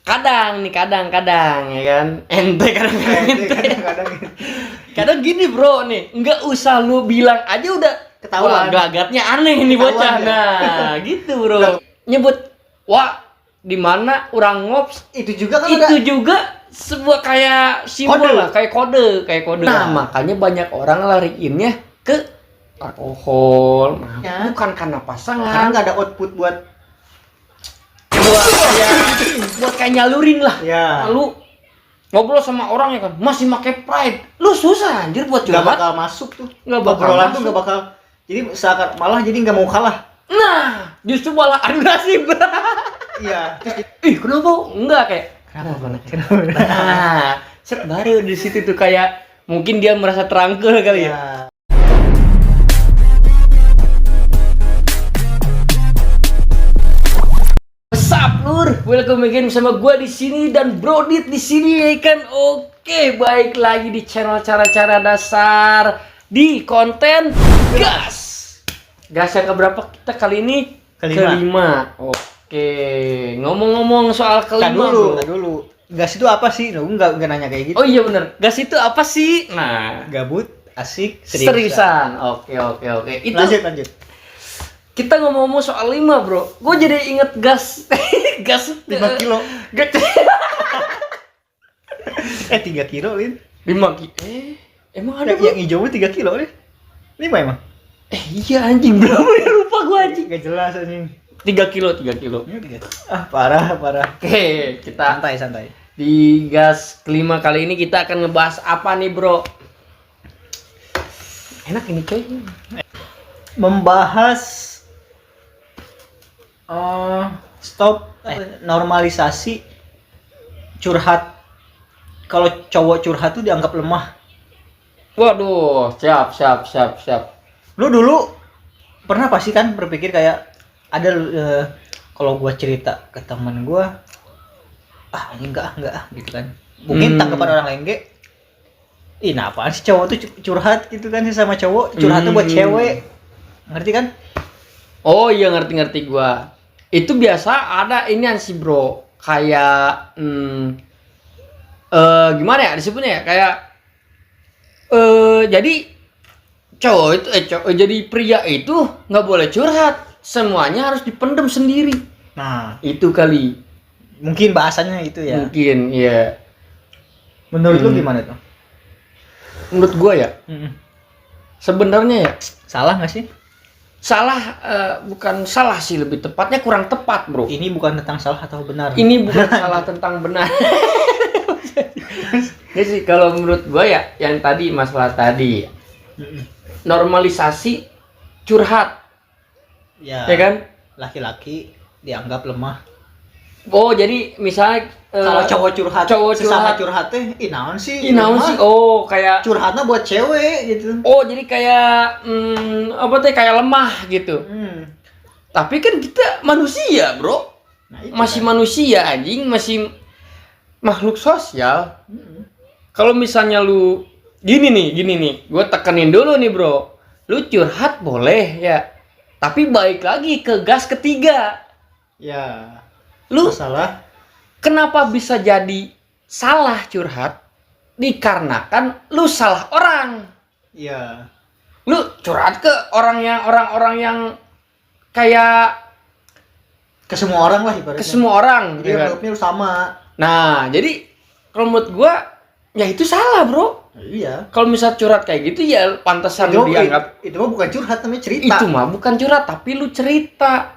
kadang ya kan. Ente Kadang-kadang Kadang gini bro nih, nggak usah lu bilang aja udah Ketahuan. wah, gelagatnya aneh ini Ketahuan bocah. ya. Nah, gitu bro. Nyebut wah di mana orang ngops itu juga kan itu juga sebuah kayak simbol Kode. lah, kayak kode. Nah, Ya. makanya banyak orang lariinnya ke alkohol. Nah, Ya. bukan karena karena pasangan, nggak ada output buat buat kayak nyalurin lah. ya Lalu ngobrol sama orang ya kan masih pakai pride, lu susah anjir buat nggak curhat. bakal masuk tuh. Nggak bakal Obrolan tuh masuk. nggak bakal, jadi seakan malah jadi nggak mau kalah. Nah, justru malah adu nasib. Iya. Terus Ih, kenapa? Enggak kayak kenapa? Nah, set baru di situ tuh kayak mungkin dia merasa terangkul kali ya. ya. What's up, Lur? Welcome again bersama gua di sini dan Brodit di sini ya kan. Oke, baik lagi di channel cara-cara dasar di konten gas. Gas yang keberapa kita kali ini? Kelima. Oke, ngomong-ngomong soal kelima, bro. dulu. Gas itu apa sih? Lu nggak nanya kayak gitu. Oh iya bener, gas itu apa sih? Nah, Gabut, asik, seriusan. Oke. Itu Lanjut. kita ngomong-ngomong soal 5 bro. Gue jadi inget gas. Gas 5 kilo. Gas 3 kilo, Lin. 5 kilo. Emang ada bro? Yang hijau 3 kilo, Lin. 5 emang? Iya anjing, berapa ya? Lupa gue anjing. Gak jelas anjing. 3 kilo. Ah, parah. Oke, kita Santai. di gas kelima kali ini kita akan ngebahas apa nih bro? Enak ini coy. Membahas normalisasi curhat. Kalau cowok curhat tuh dianggap lemah. Waduh, siap. Lu dulu pernah pasti kan berpikir kayak ada kalau gua cerita ke teman gua, enggak gitu kan. Mungkin tanggapan orang lain ge, ih apaan sih cowok tuh curhat gitu kan sih sama cowok, curhatnya buat cewek. Ngerti kan? Oh iya ngerti gua. Itu biasa ada inian sih bro. Kayak gimana ya disebutnya ya? Kayak jadi cowok itu jadi pria itu nggak boleh curhat. Semuanya harus dipendem sendiri. Nah, Itu kali. mungkin bahasanya itu ya. Mungkin ya. Menurut lu gimana tuh? Menurut gua ya, sebenarnya ya Salah nggak sih? salah, bukan salah sih, lebih tepatnya kurang tepat bro. Ini bukan tentang salah atau benar. Ini bukan salah tentang benar. Jadi sih kalau menurut gua ya yang tadi masalah tadi normalisasi curhat Ya ya kan. laki-laki dianggap lemah. Oh jadi misalnya Kalau cowok curhat, cowok sesama curhat. curhat teh, naon sih? Naon lemah. sih? Oh kayak Curhatnya buat cewek gitu. oh jadi kayak apa teh kayak lemah gitu. Tapi kan kita manusia bro, Nah, itu masih kan. manusia anjing, masih makhluk sosial. Kalau misalnya lu gini nih, gue tekenin dulu nih bro, lu curhat boleh ya, tapi balik lagi ke gas ketiga. Ya. Lu Masalah. kenapa bisa jadi salah curhat? Dikarenakan lu salah orang. Ya. Lu curhat ke orang-orang yang kayak Ke semua orang lah ibaratnya. ke semua orang. Jadi ya kan? anggapnya lu sama. Nah, jadi kalau menurut gua ya itu salah, bro. Iya. Kalau misal curhat kayak gitu ya pantesan lu dianggap itu mah bukan curhat, namanya cerita. itu mah bukan curhat tapi lu cerita.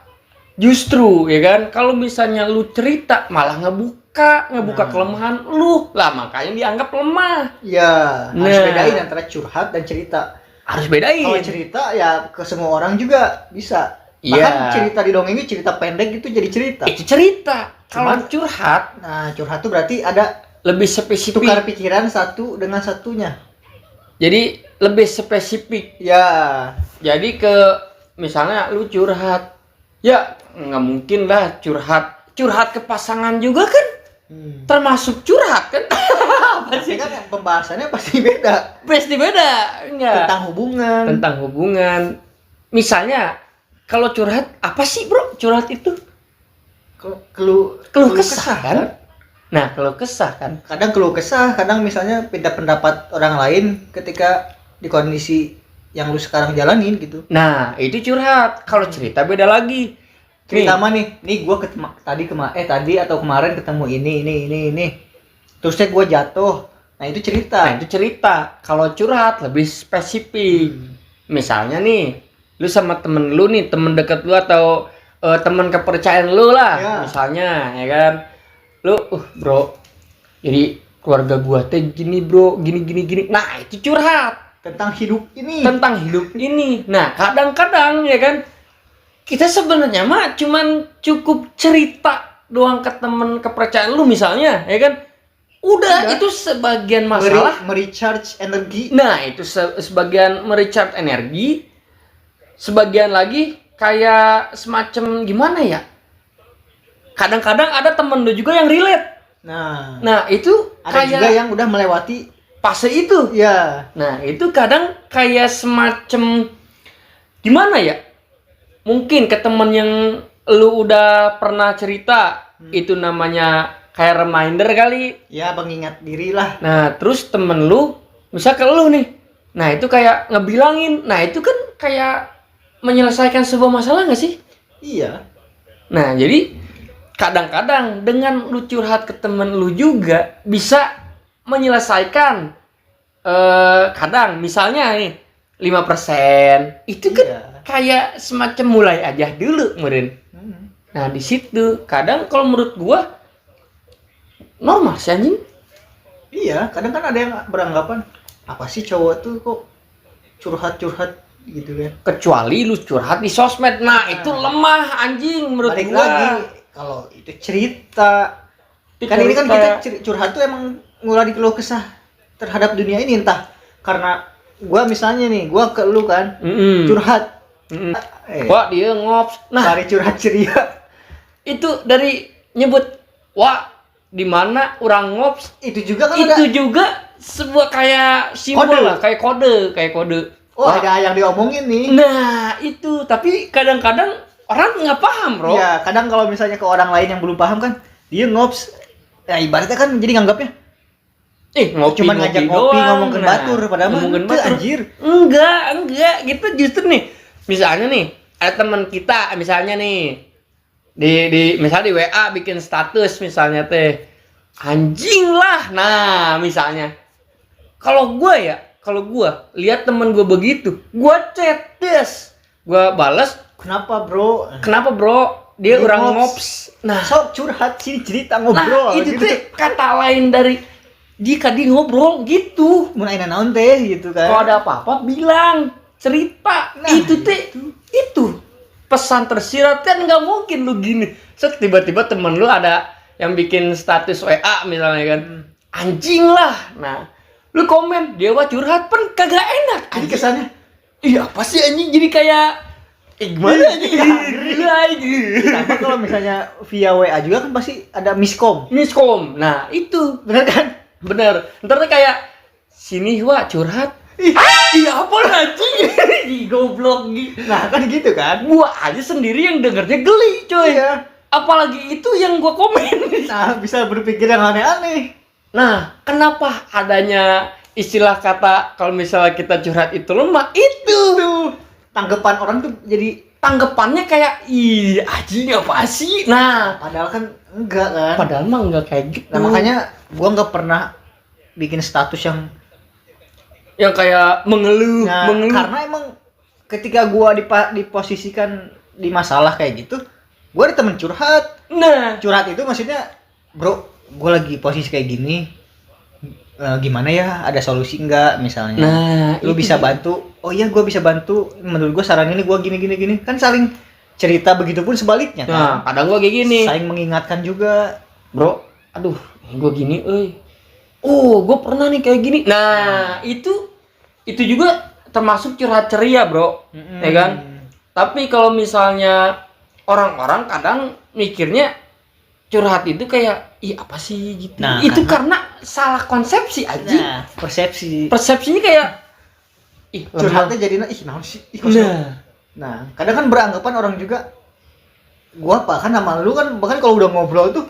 Justru ya kan kalau misalnya lu cerita malah ngebuka Nah. kelemahan lu. Lah makanya dianggap lemah. Iya, harus Nah. bedain antara curhat dan cerita. Harus bedain. Kalau cerita ya ke semua orang juga bisa. Iya. Bahkan cerita di dongeng itu cerita pendek itu jadi cerita. Itu cerita. Kalau Cuman- curhat Nah, curhat tuh berarti ada lebih spesifik. tukar pikiran satu dengan satunya. Jadi lebih spesifik. Ya, Jadi ke misalnya lu curhat. Ya nggak mungkin lah curhat ke pasangan juga kan termasuk curhat kan. Apa pasti sih? kan pembahasannya pasti beda Pasti beda enggak tentang hubungan. Misalnya kalau curhat apa sih bro curhat itu keluh kesah kan. Nah, kalau kesah kan. Kadang keluh kesah, kadang misalnya pinta pendapat orang lain ketika di kondisi yang lu sekarang jalanin gitu. Nah, itu curhat. Kalau cerita beda lagi. Cerita mah nih gua tadi atau kemarin ketemu ini. Terusnya gua jatuh. Nah, itu cerita. Nah, itu cerita. Kalau curhat lebih spesifik. Misalnya nih, lu sama temen lu nih, temen deket lu atau temen kepercayaan lu lah. Ya. Misalnya, ya kan. Lu, bro, jadi keluarga gua teh gini bro, gini. Nah, itu curhat. Tentang hidup ini. Tentang hidup ini. Nah, kadang-kadang ya kan, kita sebenarnya mah cuman cukup cerita doang ke temen kepercayaan lu misalnya, ya kan. Udah. Itu sebagian masalah. Merecharge energi. Nah, itu sebagian merecharge energi. Sebagian lagi kayak semacam gimana ya? Kadang-kadang ada temen lu juga yang relate. Nah, itu ada kayak juga yang udah melewati fase itu. ya. Nah, itu kadang kayak semacam gimana ya? Mungkin ke temen yang lu udah pernah cerita, itu namanya kayak reminder kali. Ya, pengingat diri lah. Nah, terus temen lu, misal ke lu nih. Nah, itu kayak ngebilangin. Nah, itu kan kayak menyelesaikan sebuah masalah nggak sih? Iya. Nah, jadi kadang-kadang dengan lu curhat ke temen lu juga bisa menyelesaikan kadang misalnya nih 5% itu kan Iya. kayak semacam mulai aja dulu meren. Nah, di situ kadang kalau menurut gua normal sih anjing. Iya, kadang kan ada yang beranggapan apa sih cowok tuh kok curhat-curhat gitu kan. Kecuali lu curhat di sosmed. Nah, itu lemah anjing menurut Balik gua. lagi kalau itu cerita. Kan ini kan kita curhat tuh emang ngulari keluh kesah terhadap dunia ini, entah karena gua misalnya nih, gua ke lu kan curhat. Wah, dia ngops. Nah, Dari curhat ceria. itu dari nyebut wah di mana orang ngops, Itu juga kan itu ada. juga sebuah kayak simbol Kode. lah, kayak kode. Oh, ada yang diomongin nih. Nah, itu tapi kadang-kadang orang nggak paham, bro. Ya, kadang kalau misalnya ke orang lain yang belum paham kan, dia ngops. Ya ibaratnya kan jadi nganggapnya Ngopi, cuman ngajak ngopi, ngomongin batur, padahal mah ngomongin itu batur. anjir. Enggak, gitu justru nih. Misalnya nih, ada teman kita misalnya nih di misalnya di WA bikin status misalnya teh anjing lah. Nah, misalnya kalau gue lihat temen gue begitu, gue chat des, gue balas, Kenapa bro dia Dia orang ngops. ngops. Nah, sok curhat sini cerita nah ngobrol itu gitu. teh kata lain dari jika dia ngobrol gitu. Mun ayeuna naon teh gitu kan. Kalau ada apa-apa bilang, cerita. Nah, itu teh itu pesan tersirat. Kan nggak mungkin lu gini. Set tiba-tiba temen lu ada yang bikin status WA misalnya kan. Anjing lah. Nah, lu komen dia wah curhat pun kagak enak. Jadi kesannya Iya, apa sih anjing jadi kayak gimana anjing? Gila anjing. sama kalau misalnya via WA juga kan pasti ada miskom. Miskom. Nah, itu Bener kan? bener. Ntar tuh kayak sini wah curhat. Iya apa anjing? Ih, goblok gitu. Nah, kan gitu kan. Gua aja sendiri yang dengernya geli, coy. Iya. Apalagi itu yang gua komen. Nah, bisa berpikir yang aneh-aneh. Nah, kenapa adanya istilah kata kalau misalnya kita curhat itu lemah? Itu. Tuh, tanggapan orang tuh jadi Tanggapannya kayak, ih anjing apa sih? Nah, padahal kan enggak kan. padahal mah nggak kayak gitu. Nah, makanya gua nggak pernah bikin status yang yang kayak mengeluh. karena emang ketika gua diposisikan di masalah kayak gitu, gua ada temen curhat. Nah, Curhat itu maksudnya, bro, gua lagi posisi kayak gini, gimana ya, ada solusi nggak misalnya? nah, Lu itu bisa dia. bantu? Oh iya, gua bisa bantu. Menurut gua saran ini gua gini kan saling cerita, begitupun sebaliknya Nah, kan. kadang gua kayak gini. Saling mengingatkan juga. Bro, aduh, gua gini, oh, gua pernah nih kayak gini. Nah, itu juga termasuk curhat ceria, bro, ya kan? Tapi kalau misalnya orang-orang kadang mikirnya curhat itu kayak, ih apa sih gitu. Nah, itu karena salah konsepsi aja. Nah, persepsi. Persepsinya kayak, ih Curhatnya jadi naon sih? Ih, kok Nah, kadang kan beranggapan orang juga, gua apa kan sama lu kan, bahkan kalau udah ngobrol tuh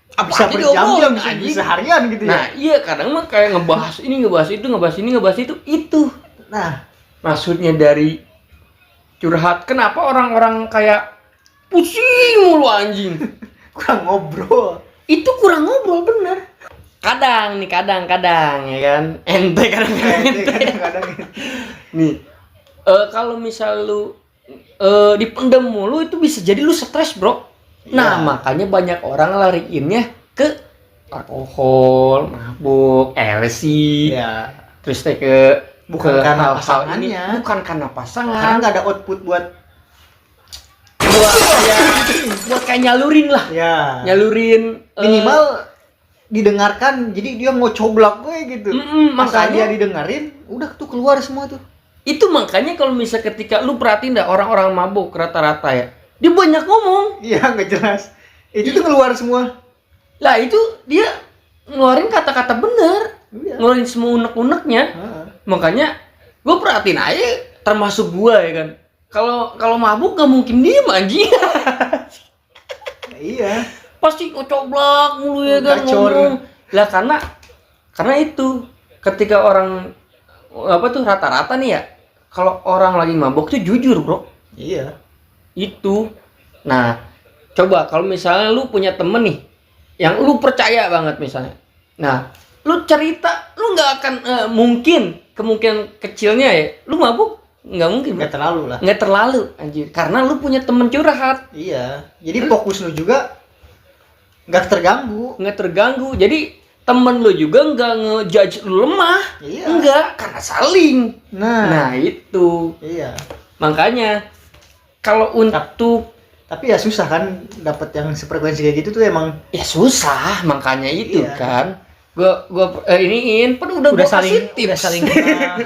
bisa Apalagi berjam-jam, diobrolin, anjing. bisa harian gitu ya. Nah iya, kadang mah kayak ngebahas ini, ngebahas itu, ngebahas ini, ngebahas itu. Nah, Maksudnya dari curhat, kenapa orang-orang kayak pusing mulu anjing? kurang ngobrol. Itu kurang ngobrol bener. Kadang ya kan, ente kadang-kadang ente. Kadang-kadang Nih, kalau misal lu dipendam mulu itu bisa jadi lu stres, bro. Nah, Iya. makanya banyak orang lariinnya ke alkohol, mabuk, LSD, ya, terus teh ke Bukan ke karena hal-hal pasangannya. ini, bukan karena karena pasangan, nggak ada output buat buat kayak nyalurin lah, ya nyalurin minimal didengarkan, jadi dia mau coblak gue gitu. Masa dia makanya didengerin udah tuh keluar semua tuh. itu makanya kalau misal ketika lu perhatiin dah orang-orang mabuk rata-rata ya, dia banyak ngomong. Iya, nggak jelas, itu tuh keluar semua. Lah itu dia ngeluarin kata-kata bener, Iya. ngeluarin semua unek-uneknya. Heeh. Makanya gue perhatiin aja, termasuk gue ya kan. Kalau mabuk gak mungkin diem anjing. Iya. Pasti coblak mulu ya kan, Gacor. ngomong. Lah karena itu ketika orang apa tuh rata-rata nih ya, kalau orang lagi mabuk tuh jujur, bro. Iya. Itu. Nah, coba kalau misalnya lu punya temen nih yang lu percaya banget misalnya. Nah, lu cerita, lu nggak akan mungkin, kemungkinan kecilnya ya, lu mabuk nggak mungkin, Nggak terlalu lah. nggak terlalu anjir, karena lu punya temen curhat, Iya. Jadi fokus lu juga nggak terganggu. nggak terganggu. Jadi temen lu juga nggak ngejudge lu lemah, Iya. enggak, karena saling. Nah. Nah itu Iya. makanya kalau untuk Tapi ya susah kan dapat yang sefrekuensi kayak gitu tuh emang ya susah, makanya itu Iya. kan. Gua iniin, kan udah gua kasih tips. udah saling kenal.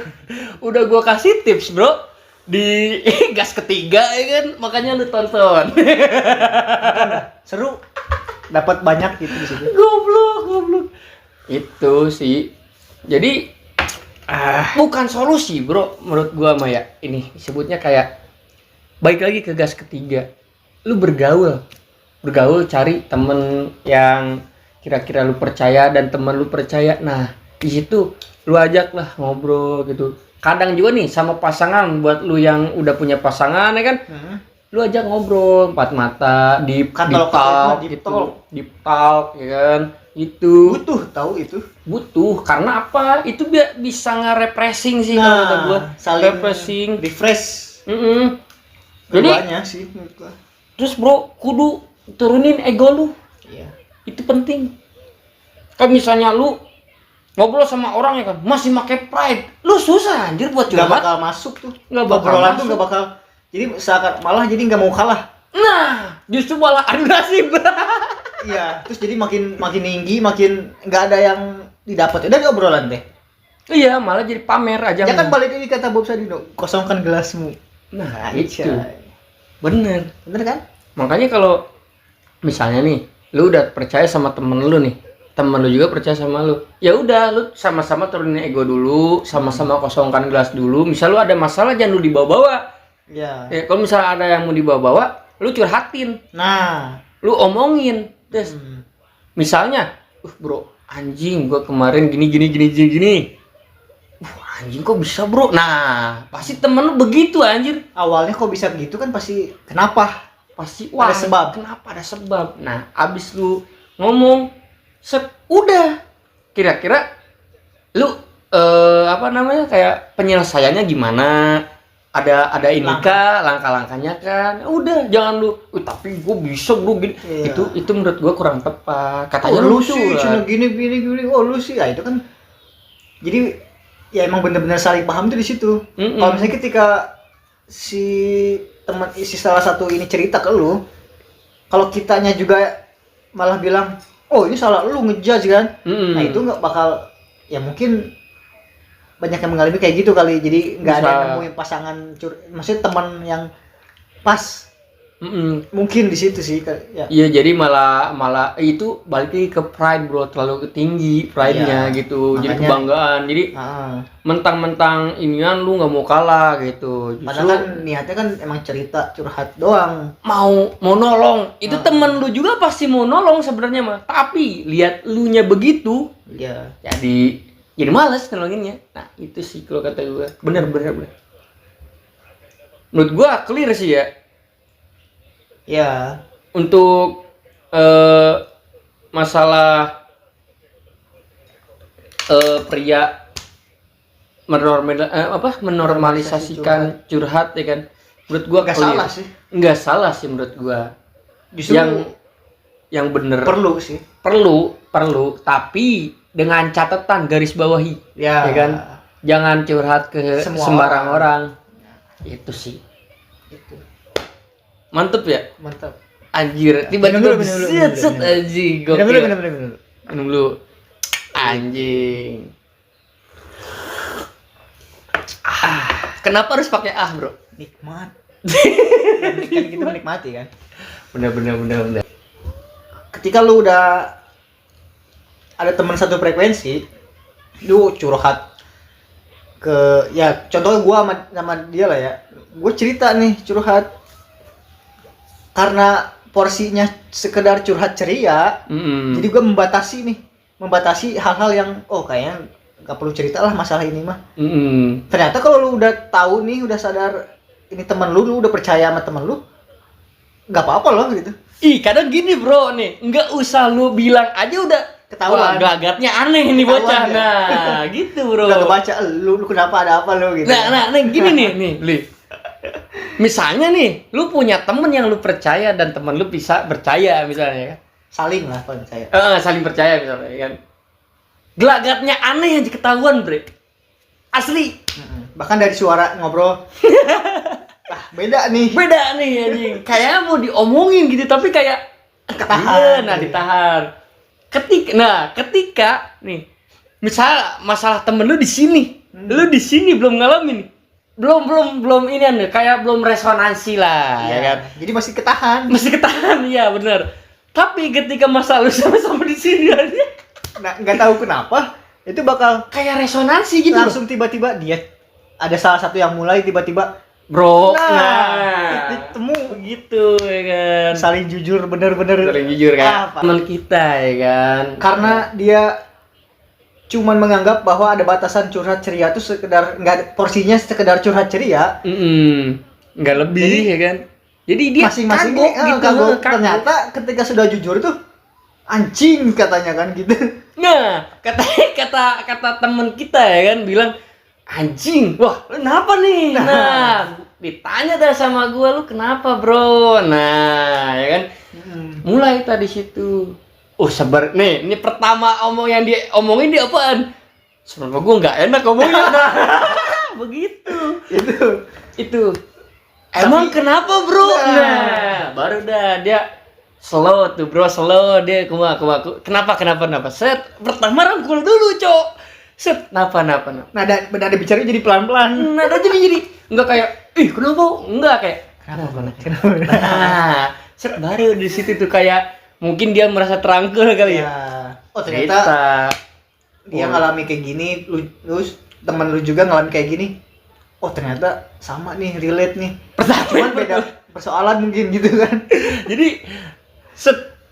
Udah gua kasih tips, bro. Di gas ketiga ya kan, makanya lu tonton. Seru. Dapat banyak gitu di situ. Goblok. Itu sih. Jadi bukan solusi, bro, menurut gua mah ya. Ini sebutnya kayak balik lagi ke gas ketiga. Lu bergaul, cari temen yang kira-kira lu percaya dan temen lu percaya. Nah, di situ lu ajak lah ngobrol gitu. Kadang juga nih sama pasangan, buat lu yang udah punya pasangan ya kan, lu ajak ngobrol empat mata, deep Kan kalau talk deep gitu, talk. deep talk ya kan. Itu Butuh tahu itu. butuh, karena apa? Itu bisa nge-repressing sih kalau kata gua. saling Refreshing. refresh. Jadi Keduanya sih menurut gua. terus bro, kudu turunin ego lu. Iya. Itu penting. Kan misalnya lu ngobrol sama orang ya kan, masih pakai pride, lu susah anjir buat Nggak curhat. bakal masuk tuh. Nggak bakal Obrolan tuh masuk. nggak bakal. Jadi seakan malah jadi nggak mau kalah. Nah, justru malah agresif. Iya. Terus jadi makin tinggi, makin nggak ada yang didapat. Udah di obrolan deh. Iya, malah jadi pamer aja. Ya kan balik lagi kata Bob Sadino, kosongkan gelasmu. Nah, itu. Cai. Bener. Bener kan? Makanya kalau misalnya nih, lu udah percaya sama temen lu nih, temen lu juga percaya sama lu, ya udah lu sama-sama turunin ego dulu, sama-sama kosongkan gelas dulu. Misal lu ada masalah, jangan lu dibawa-bawa. Iya. Ya, kalau misalnya ada yang mau dibawa-bawa, lu curhatin, Nah. lu omongin. Terus misalnya, bro, anjing gua kemarin gini. Anjing kok bisa, bro? Nah, pasti temen lu begitu anjir. Awalnya kok bisa begitu kan pasti kenapa? Pasti Ada sebab. Kenapa ada sebab? Nah, abis lu ngomong, udah. Kira-kira lu apa namanya, kayak penyelesaiannya gimana? Ada ini kah, langkah-langkahnya kan? Udah, jangan lu, tapi gue bisa bro gini. Iya. Itu menurut gue kurang tepat. Katanya lu lucu sih lah. cuma gini. Oh lu sih, ya itu kan. Jadi ya emang benar-benar saling paham tuh di situ. Kalau misalnya ketika si salah satu ini cerita ke lu, kalau kitanya juga malah bilang, oh ini salah lu ngejudge kan? Nah itu nggak bakal, ya mungkin banyak yang mengalami kayak gitu kali. Jadi nggak ada yang nemuin pasangan, maksudnya teman yang pas. Mungkin di situ sih ya. Iya, jadi malah itu balik lagi ke pride bro, terlalu tinggi pride-nya gitu. Jadi makanya, kebanggaan. Jadi mentang-mentang inian lu nggak mau kalah gitu. Padahal kan niatnya kan emang cerita curhat doang. Mau nolong. Itu temen lu juga pasti mau nolong sebenarnya mah. Tapi lihat lu nya begitu, Iya. Jadi males nolonginnya. Nah, itu sih kalau kata gue. Bener. Menurut gue clear sih ya. Ya. Untuk masalah pria menormalisasikan curhat ya kan. Menurut gua nggak salah sih. Nggak salah sih menurut gua. Justru yang bener perlu sih. Perlu, tapi dengan catatan garis bawahi. Ya kan? Jangan curhat ke sembarang orang. Itu sih. Itu. Mantep ya? Mantap. Anjir, tiba-tiba set anjing. Bener. Minum dulu. Anjing. Kenapa harus pakai bro? Nikmat. Kan kita menikmati kan. Bener. Ketika lu udah ada teman satu frekuensi, lu curhat ke ya contohnya gua sama dia lah ya. Gue cerita nih curhat. Karena porsinya sekedar curhat ceria, jadi gue membatasi hal-hal yang kayaknya nggak perlu cerita lah masalah ini mah. Ternyata kalau lu udah tahu nih, udah sadar ini teman lu udah percaya sama teman lu, nggak apa-apa loh gitu. Kadang gini bro nih, nggak usah lu bilang aja udah ketahuan. Gelagatnya aneh nih bocah. Ya? Nah, gitu bro. Udah kebaca, lu kenapa ada apa lu gitu. Nah, gini nih, Li. Misalnya nih, lu punya temen yang lu percaya dan temen lu bisa percaya misalnya kan. Saling lah percaya. Saling percaya misalnya kan. Gelagatnya aneh aja ketahuan, bre. Asli. Bahkan dari suara ngobrol. Beda nih anjing. Kayak mau diomongin gitu tapi kayak ketahan. Ditahan. Ketika nih, misal masalah temen lu di sini. Lu di sini belum ngalamin nih. Belum ini kayak belum resonansi lah ya kan. Jadi masih ketahan ya benar. Tapi ketika masalah sama-sama di sini aja nggak tahu kenapa itu bakal kayak resonansi gitu. Langsung tiba-tiba dia ada salah satu yang mulai tiba-tiba bro. Ketemu gitu ya kan. Saling jujur bener-bener. Saling jujur kan. Teman kita ya kan. Karena dia cuman menganggap bahwa ada batasan curhat ceria tuh sekedar porsinya sekedar curhat ceria, nggak lebih. Jadi, ya kan. Jadi dia masing-masing kagok. Ternyata ketika sudah jujur tuh anjing katanya kan gitu. Nah, kata temen kita ya kan bilang anjing. Wah, lu kenapa nih? Nah, ditanya dah sama gua, lu kenapa, bro? Nah, ya kan. Mulai tadi situ. Sabar. Nih, ini pertama yang dia omongin dia apaan? Sebenarnya gue nggak enak ngomongnya. Nah, begitu. Itu. Emang kenapa bro? Nah, baru dah dia slow tuh bro, dia kumaku. Kenapa? Set, pertama rangkul dulu cok. Set, kenapa? Nada bicara jadi pelan-pelan. Nada jadi nggak kayak, kenapa? Enggak kayak. Kenapa? Nah, set baru di situ tuh kayak. Mungkin dia merasa terangkul kali ya. Ternyata dia ngalami kayak gini, lu temen lu juga ngalami kayak gini. Ternyata sama nih, relate nih. Cuman beda persoalan mungkin gitu kan. Jadi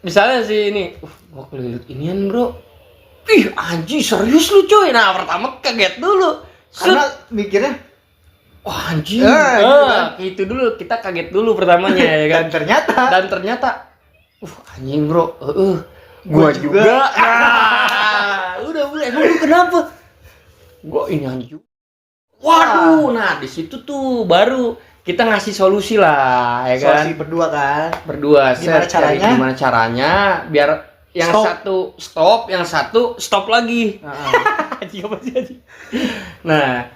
misalnya sih ini, gua kelilit inian bro. Anjing serius lu coy. Nah pertama kaget dulu. Karena mikirnya, anjing. Itu dulu kita kaget dulu pertamanya ya kan. Dan ternyata anjing bro, gua juga. Udah emang lu kenapa? Gua ini anjing. Waduh, nah di situ tuh baru kita ngasih solusi lah, ya kan? Solusi berdua kan? Berdua. Gimana caranya? Biar yang satu stop, yang satu stop lagi. Anjing apa sih? Nah,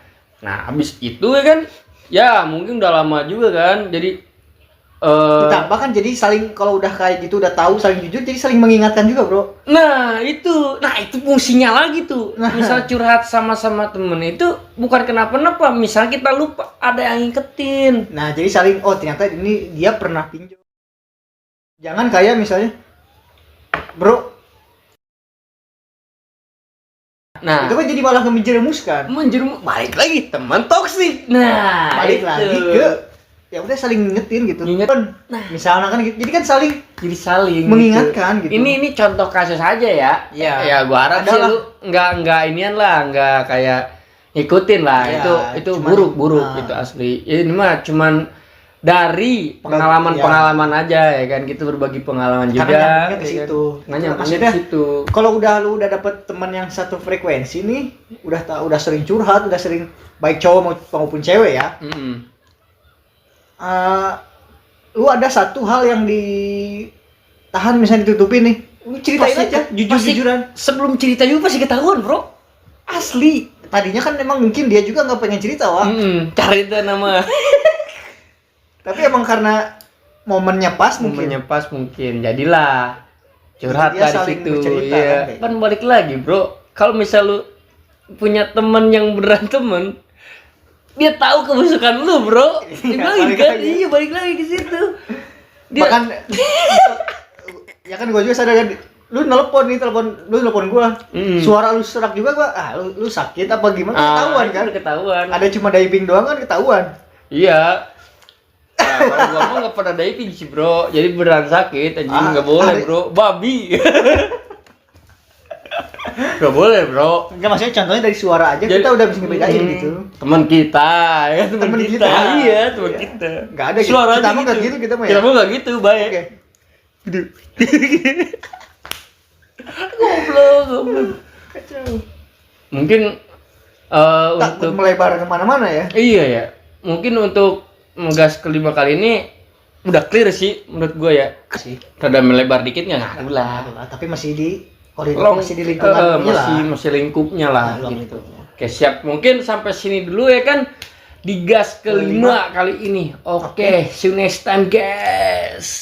habis itu ya kan? Ya mungkin udah lama juga kan, jadi ditambah kan jadi saling kalau udah kayak gitu udah tahu saling jujur jadi saling mengingatkan juga bro. Nah itu fungsinya lagi tuh. Misal curhat sama temen itu bukan kenapa-napa. Misal kita lupa ada yang ngiketin. Nah jadi saling ternyata ini dia pernah pinjam. Jangan kayak misalnya, bro, Nah, itu kan jadi malah menjerumuskan. balik lagi teman toksik. Nah, Balik itu. lagi ke ya udah saling ngingetin gitu. Nah. Misalnya kan gitu. Jadi kan saling Jadi saling mengingatkan gitu. Ini contoh kasus aja ya. Iya. Ya gua harap sih Adalah. lu nggak inian lah, nggak kayak ngikutin lah. Iya, Itu cuman, buruk nah. itu asli. Ini mah cuman dari pengalaman aja ya kan, gitu berbagi pengalaman juga. Karena nyambungnya ke ya kan? situ. Nah, nyambungnya Maksudnya, ke situ. kalau lu udah dapet teman yang satu frekuensi nih, udah sering curhat, udah sering baik cowok maupun cewek ya. Mm-mm. Lu ada satu hal yang ditahan misalnya ditutupin nih, lu ceritain Pasti- aja jujur-jujuran. Sebelum cerita juga pasti ketahuan, Bro. Asli. Tadinya kan emang mungkin dia juga nggak pengen cerita, Wak. Cari itu nama. Tapi emang karena momennya pas mungkin. Momennya pas mungkin. Jadilah curhat Dia dari saling situ. bercerita, Iya. kan, kayak Kan balik lagi, Bro. Kalau misal lu punya temen yang beneran temen, dia tahu kebusukan lu, Bro. Iya, Balik balik kan? lagi. Iya, balik lagi ke situ. Dia Bahkan ya kan gua juga sadar kan, lu nelpon gua. Suara lu serak juga gua. Lu sakit apa gimana? Ketahuan itu kan? udah ketahuan. Ada cuma diving doang kan ketahuan. Iya. Nah, kalau gua mah nggak pernah diving sih, Bro. Jadi beneran sakit, anjing nggak boleh, ada- Bro. Babi. Nggak boleh, Bro. Enggak, maksudnya contohnya dari suara aja kita udah bisa ngebedain gitu. Teman kita, ya teman Teman kita. kita. Iya, teman Iya. kita. Nggak ada gitu. Suara Kita aja mah nggak gitu, kita mah ya. Kita mah nggak gitu, baik. Oke. Goblok. Kacau. Mungkin Takut untuk melebar kemana-mana ya. iya ya. Mungkin untuk ngegas kelima kali ini udah clear sih menurut gue ya. Sih. Rada melebar dikit nggak ngaruh lah. Tapi masih di koridor, masih di lingkungan masih lingkupnya lah Nah, gitu. Oke, siap. Mungkin sampai sini dulu ya kan. Di gas kelima kali ini. Oke, see you next time guys.